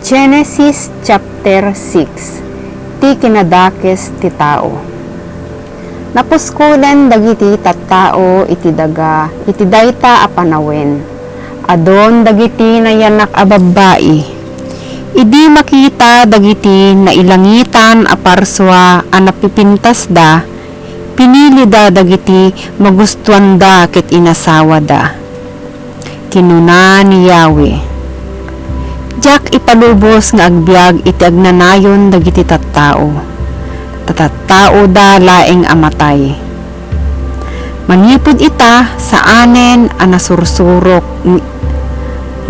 Genesis chapter 6. Ti kinadakes ti tao. Napuskulan dagiti tattao iti daga, iti dayta a panawen. Adon dagiti nayanak a babbai. Idi makita dagiti nailangitan a parswa a napipintas da, pinili da dagiti magustuhan da ket inasawa da. Kinuna ni Yahweh, jak ipalubos nga agbyag iti agnanayon dagiti tattao. Tattao da laeng amatay. Manipod ita sa anen a nasursurok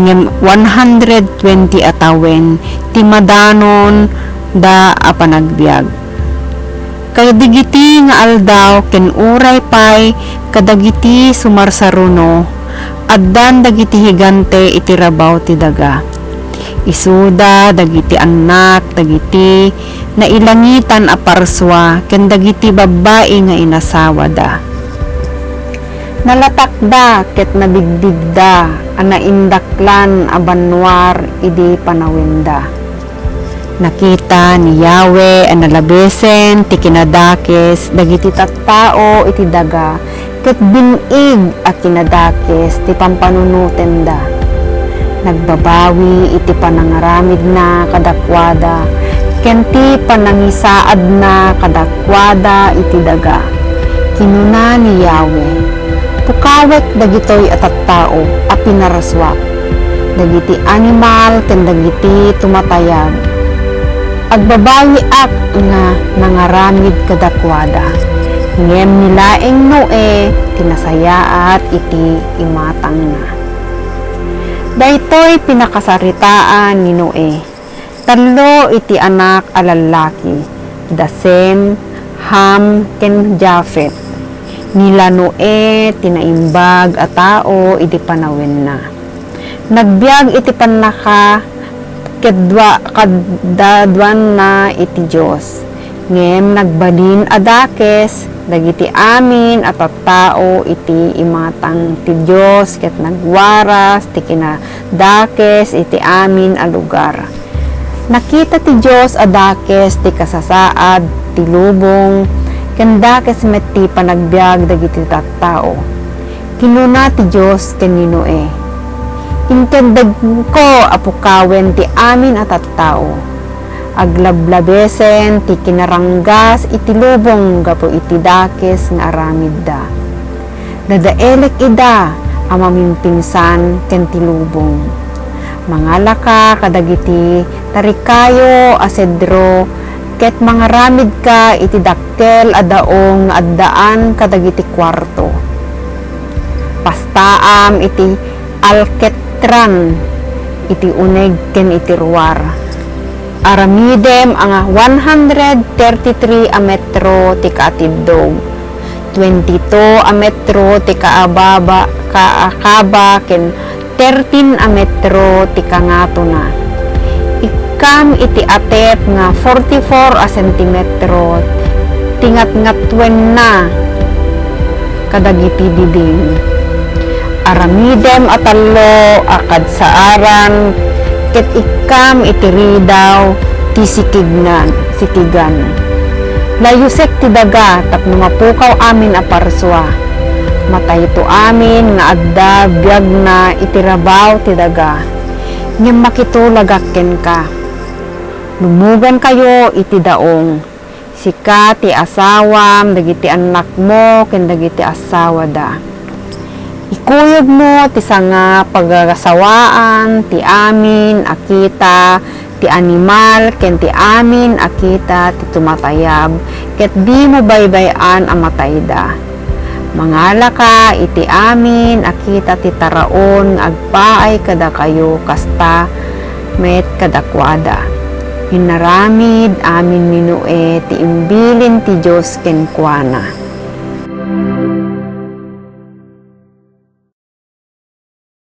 ngem 120 atawen ti madanon da a panagbiag. Kadigiti nga aldaw ken uray pay kadagiti sumarsaruno addan dagiti higante iti rabaw ti daga. Isuda dagiti anak dagiti nailangitan a parswa ken dagiti babbai nga inasawa da. Nalatakda ket nabigdigda a naindaklan a banwar idi panawenda. Nakita ni Yahweh a nalabesen ti kinadakes dagiti tattao iti daga ket binig a kinadakes ti pampanunuten da. Nagbabawi iti panangaramid na kadakwada ken ti panangisaad na kadakwada iti daga. Kinuna ni Yahweh, pukawek dagitoy at tattao a pinaraswa dagiti animal ken dagiti tumatayag. Agbabawi ak nga nangaramid kadakwada ngem nilaeng Noe tinasayaat iti imatang na. Daytoy pinakasaritaan ni Noe. Talo iti anak a lalaki, Sem, Ham, ken Japhet. Nila Noe tinaimbag a tao iti panawen na. Nagbiag iti panaka kadadwan na iti Dios. Ngem nagbalin adakes dagiti amin at tattao iti imatang ti Dios ket nagwaras ti kinadakes iti amin a lugar. Nakita ti Dios adakes ti kasasaad ti lubong ken dakes met ti panagbiag dagiti tattao. Kinuna ti Dios ken ni Noe, intendeg ko apukawen ti amin a tattao. Aglablabesen ti kinaranggas iti lubong gapo iti dakes nga aramid da. Dadaelek ida a mamimpinsan ken ti lubong. Mangalaka kadagiti tarikayo a sedro ket mangaramid ka iti dakkel a daong addaan kadagiti kwarto. Pastaam iti alketran iti uneg ken iti ruwar. Aramidem ang 133 a metro ti kaatidog, 22 a metro ti kaakaba ken 13 a metro ti kangatuna. Ikam iti atep nga 44 a sentimetro tingat-ngatwen na kadagiti diding. Aramidem a tallo a kadsaaran ket ikam itiridaw ti sikigan. Layusek ti daga tapno mapukaw amin a parswa. Matay to amin nga adda biag na itirabaw ti daga. Ngem makitulagakken ka. Lumugan kayo iti daong. Sika ti asawam dagiti anak mo ken dagiti asawa da. Ikuyog mo ti sanga pagagasawaan ti amin akita ti animal ken ti amin akita ti tumatayab ket di mo baybayan a matayda. Mangala ka iti amin akita ti taraon nga agpaay kada kayo kasta met kadakwada. Hinaramid amin ni Noe ti imbilin ti Dios ken kuana.